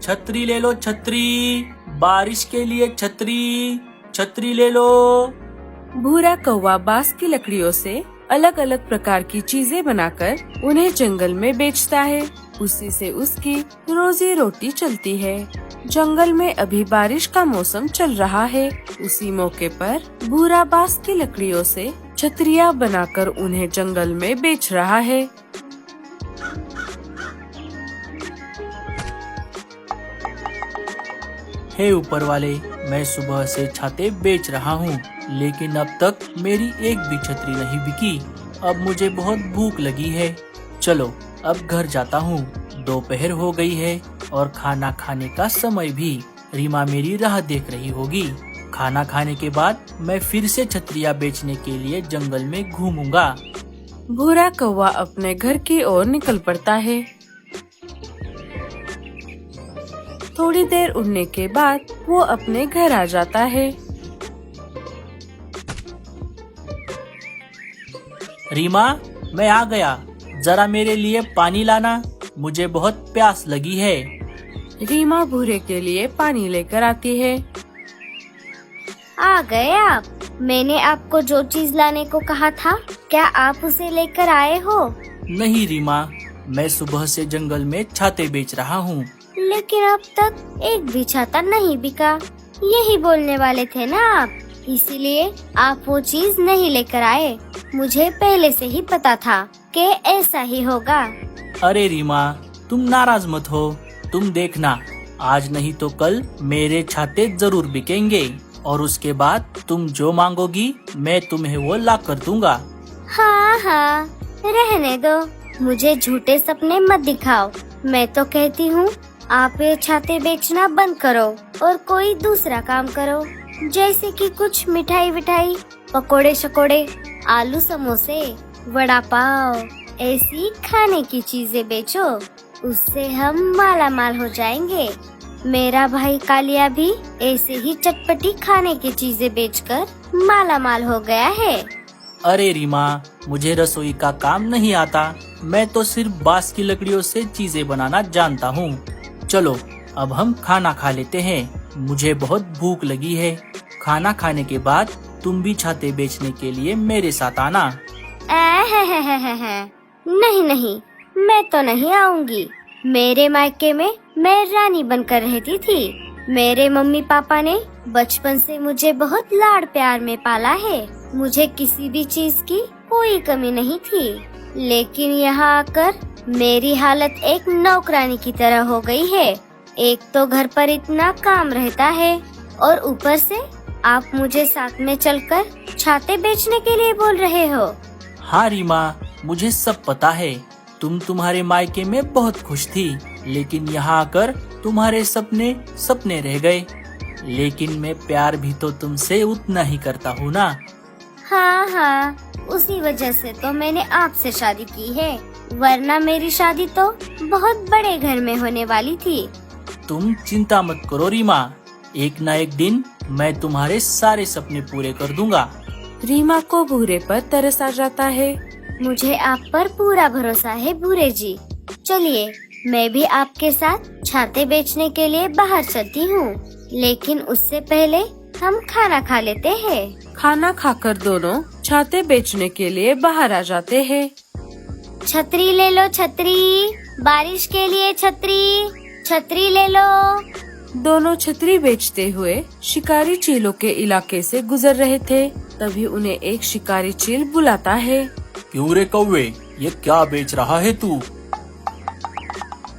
छतरी ले लो छतरी, बारिश के लिए छतरी, छतरी ले लो। भूरा कौवा बांस की लकड़ियों से अलग अलग प्रकार की चीजें बनाकर उन्हें जंगल में बेचता है। उसी से उसकी रोजी रोटी चलती है। जंगल में अभी बारिश का मौसम चल रहा है। उसी मौके पर भूरा बांस की लकड़ियों से छतरियाँ बनाकर उन्हें जंगल में बेच रहा है। हे ऊपर वाले, मैं सुबह से छाते बेच रहा हूँ, लेकिन अब तक मेरी एक भी छतरी नहीं बिकी। अब मुझे बहुत भूख लगी है। चलो अब घर जाता हूँ। दोपहर हो गई है और खाना खाने का समय भी। रीमा मेरी राह देख रही होगी। खाना खाने के बाद मैं फिर से छतरियाँ बेचने के लिए जंगल में घूमूंगा। भूरा कौवा अपने घर की ओर निकल पड़ता है। थोड़ी देर उड़ने के बाद वो अपने घर आ जाता है। रीमा, मैं आ गया। जरा मेरे लिए पानी लाना, मुझे बहुत प्यास लगी है। रीमा भूरे के लिए पानी लेकर आती है। आ गए आप। मैंने आपको जो चीज लाने को कहा था, क्या आप उसे लेकर आए हो? नहीं रीमा, मैं सुबह से जंगल में छाते बेच रहा हूँ। लेकिन अब तक एक भी छाता नहीं बिका। यही बोलने वाले थे ना आप, इसीलिए आप वो चीज नहीं लेकर आए। मुझे पहले से ही पता था कि ऐसा ही होगा। अरे रीमा, तुम नाराज मत हो। तुम देखना, आज नहीं तो कल मेरे छाते जरूर बिकेंगे और उसके बाद तुम जो मांगोगी मैं तुम्हें वो ला कर दूंगा। हाँ हाँ, रहने दो। मुझे झूठे सपने मत दिखाओ। मैं तो कहती हूँ आप ये छाते बेचना बंद करो और कोई दूसरा काम करो, जैसे कि कुछ मिठाई विठाई, पकोड़े शकोड़े, आलू समोसे, वड़ा पाव, ऐसी खाने की चीजें बेचो। उससे हम माला माल हो जाएंगे। मेरा भाई कालिया भी ऐसे ही चटपटी खाने की चीजें बेचकर माला माल हो गया है। अरे रीमा, मुझे रसोई का काम नहीं आता। मैं तो सिर्फ बांस की लकड़ियों से चीजें बनाना जानता हूँ। चलो अब हम खाना खा लेते हैं। मुझे बहुत भूख लगी है। खाना खाने के बाद तुम भी छाते बेचने के लिए मेरे साथ आना। नहीं नहीं, मैं तो नहीं आऊंगी। मेरे मायके में मैं रानी बनकर रहती थी। मेरे मम्मी पापा ने बचपन से मुझे बहुत लाड़ प्यार में पाला है। मुझे किसी भी चीज की कोई कमी नहीं थी। लेकिन यहाँ आकर मेरी हालत एक नौकरानी की तरह हो गई है। एक तो घर पर इतना काम रहता है और ऊपर से आप मुझे साथ में चलकर छाते बेचने के लिए बोल रहे हो। हाँ रीमा, मुझे सब पता है। तुम तुम्हारे मायके में बहुत खुश थी, लेकिन यहाँ आकर तुम्हारे सपने सपने रह गए। लेकिन मैं प्यार भी तो तुमसे उतना ही करता हूँ ना। हाँ हाँ, उसी वजह से तो मैंने आपसे शादी की है, वरना मेरी शादी तो बहुत बड़े घर में होने वाली थी। तुम चिंता मत करो रीमा, एक ना एक दिन मैं तुम्हारे सारे सपने पूरे कर दूंगा। रीमा को भूरे पर तरस आ जाता है। मुझे आप पर पूरा भरोसा है भूरे जी। चलिए, मैं भी आपके साथ छाते बेचने के लिए बाहर चलती हूँ, लेकिन उससे पहले हम खाना खा लेते हैं। खाना खाकर दोनों छाते बेचने के लिए बाहर आ जाते हैं। छतरी ले लो छतरी, बारिश के लिए छतरी, छतरी ले लो। दोनों छतरी बेचते हुए शिकारी चीलों के इलाके से गुजर रहे थे। तभी उन्हें एक शिकारी चील बुलाता है। क्यों रे कौवे, ये क्या बेच रहा है तू?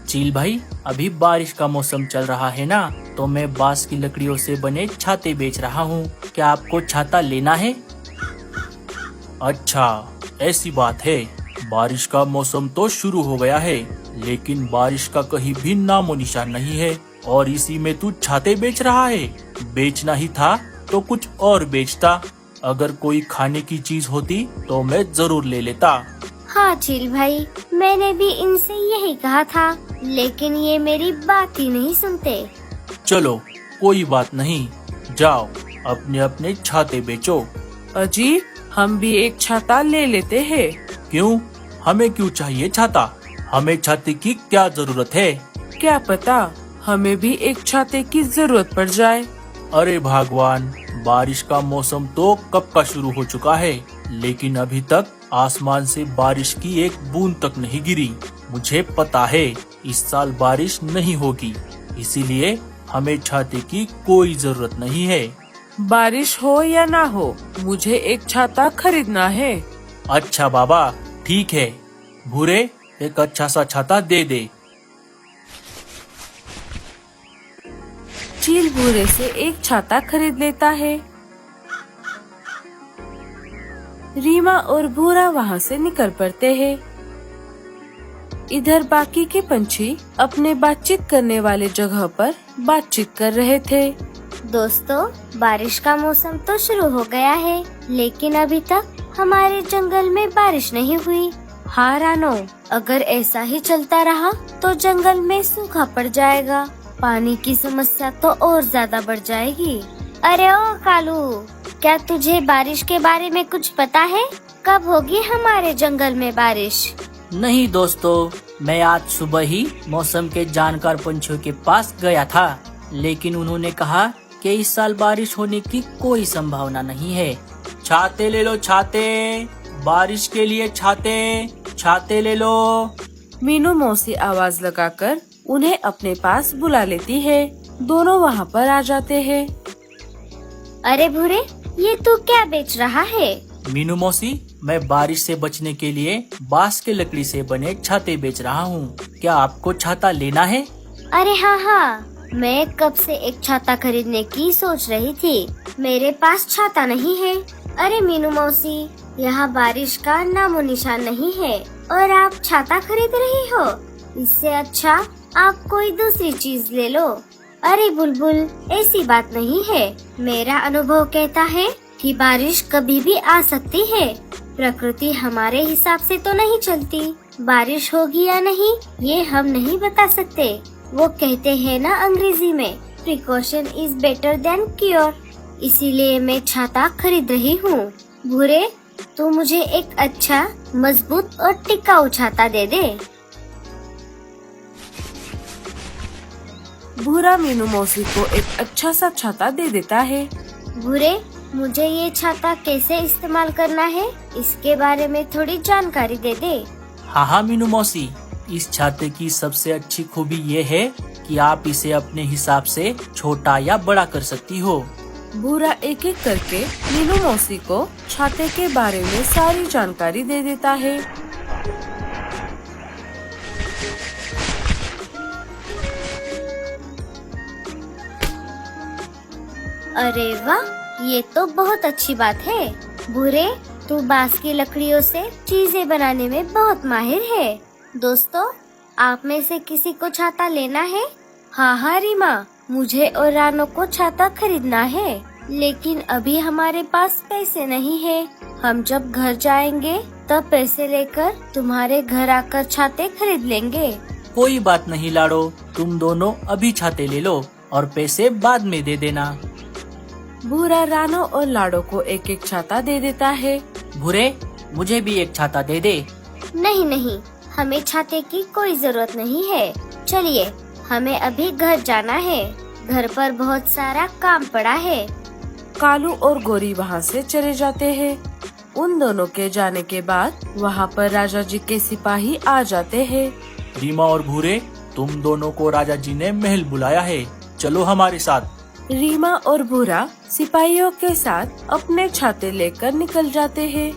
चील भाई, अभी बारिश का मौसम चल रहा है ना, तो मैं बांस की लकड़ियों से बने छाते बेच रहा हूँ। क्या आपको छाता लेना है? अच्छा, ऐसी बात है। बारिश का मौसम तो शुरू हो गया है, लेकिन बारिश का कहीं भी नामो निशान नहीं है और इसी में तू छाते बेच रहा है। बेचना ही था तो कुछ और बेचता। अगर कोई खाने की चीज होती तो मैं जरूर ले लेता। हाँ चील भाई, मैंने भी इनसे यही कहा था, लेकिन ये मेरी बात ही नहीं सुनते। चलो कोई बात नहीं, जाओ अपने अपने छाते बेचो। अजी, हम भी एक छाता ले लेते हैं। क्यों? हमें क्यों चाहिए छाता? हमें छाते की क्या जरूरत है? क्या पता, हमें भी एक छाते की जरूरत पड़ जाए। अरे भगवान, बारिश का मौसम तो कब का शुरू हो चुका है, लेकिन अभी तक आसमान से बारिश की एक बूंद तक नहीं गिरी। मुझे पता है इस साल बारिश नहीं होगी, इसीलिए हमें छाते की कोई जरूरत नहीं है। बारिश हो या ना हो, मुझे एक छाता खरीदना है। अच्छा बाबा, ठीक है। भूरे, एक अच्छा सा छाता दे दे। चील भूरे से एक छाता खरीद लेता है। रीमा और भूरा वहाँ से निकल पड़ते हैं। इधर बाकी के पंछी अपने बातचीत करने वाले जगह पर बातचीत कर रहे थे। दोस्तों, बारिश का मौसम तो शुरू हो गया है, लेकिन अभी तक हमारे जंगल में बारिश नहीं हुई। हाँ रानो, अगर ऐसा ही चलता रहा तो जंगल में सूखा पड़ जाएगा। पानी की समस्या तो और ज्यादा बढ़ जाएगी। अरे ओ कालू, क्या तुझे बारिश के बारे में कुछ पता है? कब होगी हमारे जंगल में बारिश? नहीं दोस्तों, मैं आज सुबह ही मौसम के जानकार पंछियों के पास गया था, लेकिन उन्होंने कहा कि इस साल बारिश होने की कोई संभावना नहीं है। छाते ले लो छाते, बारिश के लिए छाते, छाते ले लो। मीनू मौसी आवाज लगाकर उन्हें अपने पास बुला लेती है। दोनों वहाँ पर आ जाते हैं। अरे भूरे, ये तू क्या बेच रहा है? मीनू मौसी, मैं बारिश से बचने के लिए बांस के लकड़ी से बने छाते बेच रहा हूँ। क्या आपको छाता लेना है? अरे हाँ हाँ, मैं कब से एक छाता खरीदने की सोच रही थी। मेरे पास छाता नहीं है। अरे मीनू मौसी, यहाँ बारिश का नामो निशान नहीं है और आप छाता खरीद रही हो। इससे अच्छा आप कोई दूसरी चीज ले लो। अरे बुलबुल, ऐसी बात नहीं है। मेरा अनुभव कहता है कि बारिश कभी भी आ सकती है। प्रकृति हमारे हिसाब से तो नहीं चलती। बारिश होगी या नहीं, ये हम नहीं बता सकते। वो कहते हैं ना अंग्रेजी में, precaution is better than cure. इसीलिए मैं छाता खरीद रही हूँ। भूरे, तू मुझे एक अच्छा, मजबूत और टिकाऊ छाता दे दे। भूरा मीनू मौसी को एक अच्छा सा छाता दे देता है। भूरे, मुझे ये छाता कैसे इस्तेमाल करना है, इसके बारे में थोड़ी जानकारी दे दे। हाँ हाँ मीनू मौसी, इस छाते की सबसे अच्छी खूबी ये है कि आप इसे अपने हिसाब से छोटा या बड़ा कर सकती हो। भूरा एक एक करके मीनू मौसी को छाते के बारे में सारी जानकारी दे देता है। अरे वाह, ये तो बहुत अच्छी बात है। भूरे, तू बांस की लकड़ियों से चीजें बनाने में बहुत माहिर है। दोस्तों, आप में से किसी को छाता लेना है? हाँ हाँ रीमा, मुझे और रानो को छाता खरीदना है, लेकिन अभी हमारे पास पैसे नहीं है। हम जब घर जाएंगे तब पैसे लेकर तुम्हारे घर आकर छाते खरीद लेंगे। कोई बात नहीं लाडो, तुम दोनों अभी छाते ले लो और पैसे बाद में दे देना। भूरा रानो और लाडो को एक एक छाता दे देता है। भूरे, मुझे भी एक छाता दे दे। नहीं नहीं, हमें छाते की कोई जरूरत नहीं है। चलिए, हमें अभी घर जाना है। घर पर बहुत सारा काम पड़ा है। कालू और गोरी वहाँ से चले जाते हैं। उन दोनों के जाने के बाद वहाँ पर राजा जी के सिपाही आ जाते हैं। रीमा और भूरे, तुम दोनों को राजा जी ने महल बुलाया है, चलो हमारे साथ। रीमा और भूरा सिपाहियों के साथ अपने छाते लेकर निकल जाते हैं।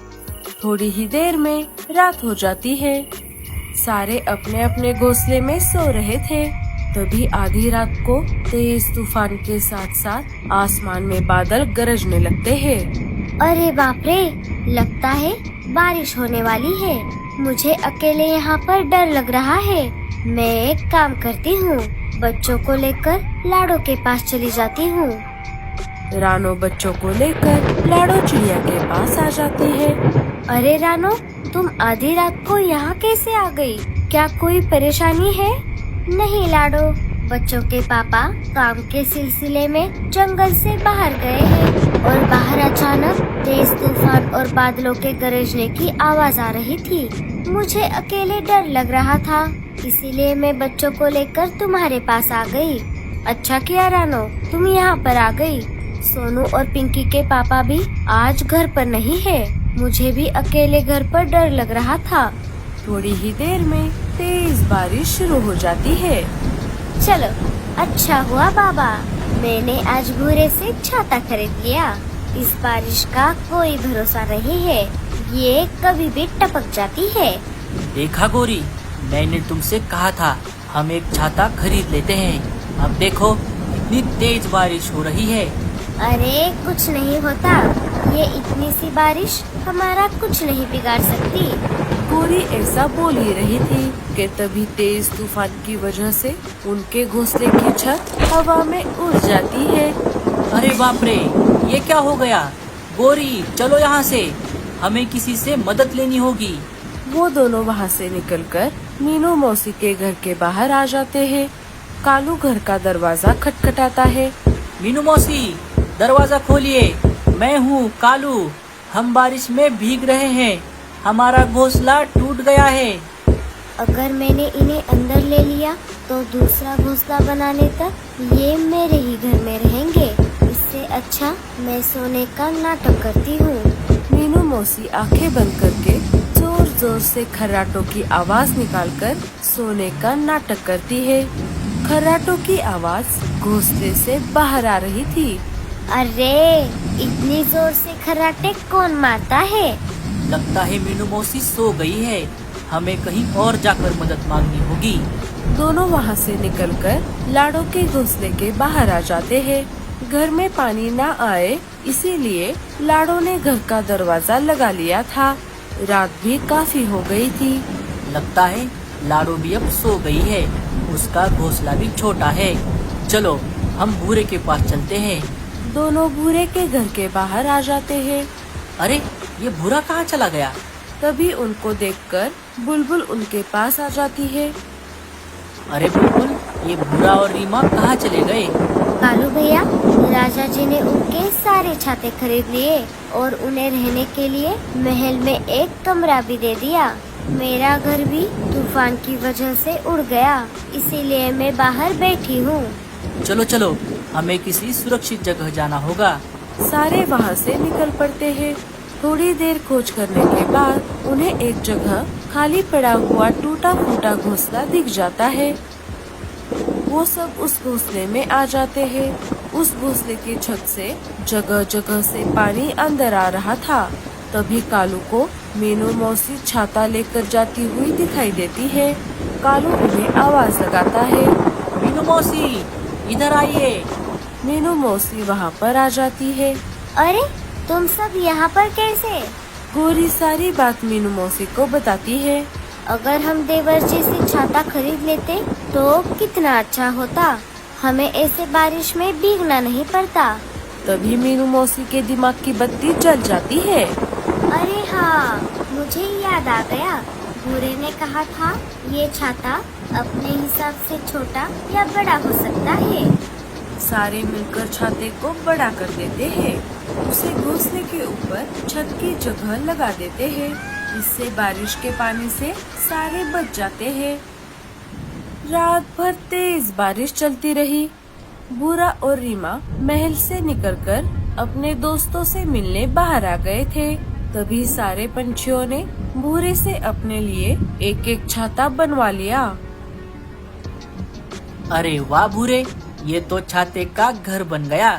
थोड़ी ही देर में रात हो जाती है। सारे अपने अपने घोंसले में सो रहे थे। तभी आधी रात को तेज तूफान के साथ साथ आसमान में बादल गरजने लगते हैं। अरे बाप रे, लगता है बारिश होने वाली है। मुझे अकेले यहाँ पर डर लग रहा है। मैं एक काम करती हूँ, बच्चों को लेकर लाडो के पास चली जाती हूँ। रानो बच्चों को लेकर लाडो चिड़िया के पास आ जाती है। अरे रानो, तुम आधी रात को यहाँ कैसे आ गई? क्या कोई परेशानी है? नहीं लाडो, बच्चों के पापा काम के सिलसिले में जंगल से बाहर गए हैं और बाहर अचानक तेज तूफान और बादलों के गरजने की आवाज आ रही थी। मुझे अकेले डर लग रहा था, इसीलिए मैं बच्चों को लेकर तुम्हारे पास आ गई। अच्छा किया रानो, तुम यहाँ पर आ गई। सोनू और पिंकी के पापा भी आज घर पर नहीं है। मुझे भी अकेले घर पर डर लग रहा था। थोड़ी ही देर में तेज बारिश शुरू हो जाती है। चलो, अच्छा हुआ बाबा, मैंने आज भूरे से छाता खरीद लिया। इस बारिश का कोई भरोसा नहीं है, ये कभी भी टपक जाती है। देखा गौरी, मैंने तुमसे कहा था हम एक छाता खरीद लेते हैं। अब देखो इतनी तेज बारिश हो रही है। अरे कुछ नहीं होता, ये इतनी सी बारिश हमारा कुछ नहीं बिगाड़ सकती। गौरी ऐसा बोल ही रही थी कि तभी तेज तूफान की वजह से उनके घोंसले की छत हवा में उड़ जाती है। अरे बाप रे, ये क्या हो गया? गौरी चलो यहाँ से, हमें किसी से मदद लेनी होगी। वो दोनों वहाँ से निकलकर मीनू मौसी के घर के बाहर आ जाते हैं। कालू घर का दरवाजा खटखटाता है। मीनू मौसी, दरवाजा खोलिए, मैं हूँ कालू। हम बारिश में भीग रहे हैं, हमारा घोंसला टूट गया है। अगर मैंने इन्हें अंदर ले लिया तो दूसरा घोंसला बनाने तक ये मेरे ही घर में रहेंगे। इससे अच्छा मैं सोने का नाटक करती हूँ। मीनू मौसी आंखें बंद करके जोर जोर से खर्राटों की आवाज निकालकर सोने का नाटक करती है। खर्राटों की आवाज घोंसले से बाहर आ रही थी। अरे इतनी जोर से खर्राटे कौन मारता है? लगता है मीनू मौसी सो गई है, हमें कहीं और जाकर मदद मांगनी होगी। दोनों वहाँ से निकलकर लाड़ों के घोंसले के बाहर आ जाते हैं। घर में पानी न आए इसीलिए लाड़ों ने घर का दरवाजा लगा लिया था। रात भी काफी हो गई थी। लगता है लाड़ो भी अब सो गई है, उसका घोंसला भी छोटा है। चलो हम भूरे के पास चलते हैं। दोनों भूरे के घर के बाहर आ जाते हैं। अरे ये भूरा कहाँ चला गया? तभी उनको देखकर बुलबुल उनके पास आ जाती है। अरे बुलबुल, ये भूरा और रीमा कहाँ चले गए? कालू भैया, राजा जी ने उनके सारे छाते खरीद लिए और उन्हें रहने के लिए महल में एक कमरा भी दे दिया। मेरा घर भी तूफान की वजह से उड़ गया, इसीलिए मैं बाहर बैठी हूँ। चलो चलो, हमें किसी सुरक्षित जगह जाना होगा। सारे वहाँ से निकल पड़ते हैं। थोड़ी देर खोज करने के बाद उन्हें एक जगह खाली पड़ा हुआ टूटा फूटा घोंसला दिख जाता है। वो सब उस घोंसले में आ जाते हैं। उस घोंसले की छत से जगह जगह से पानी अंदर आ रहा था। तभी कालू को मीनू मौसी छाता लेकर जाती हुई दिखाई देती है। कालू उन्हें आवाज लगाता है। मीनू मौसी, इधर आइए। मीनू मौसी वहाँ पर आ जाती है। अरे तुम सब यहाँ पर कैसे? गौरी सारी बात मीनू मौसी को बताती है। अगर हम देवर जी से छाता खरीद लेते तो कितना अच्छा होता, हमें ऐसे बारिश में भीगना नहीं पड़ता। तभी मीनू मौसी के दिमाग की बत्ती जल जाती है। अरे हाँ, मुझे याद आ गया, भूरे ने कहा था ये छाता अपने हिसाब से छोटा या बड़ा हो सकता है। सारे मिलकर छाते को बड़ा कर देते हैं। उसे घोंसले के ऊपर छत की जगह लगा देते हैं। इससे बारिश के पानी से सारे बच जाते हैं। रात भर तेज बारिश चलती रही। भूरा और रीमा महल से निकलकर अपने दोस्तों से मिलने बाहर आ गए थे। तभी सारे पंछियों ने भूरे से अपने लिए एक एक छाता बनवा लिया। अरे वाह भूरे, ये तो छाते का घर बन गया।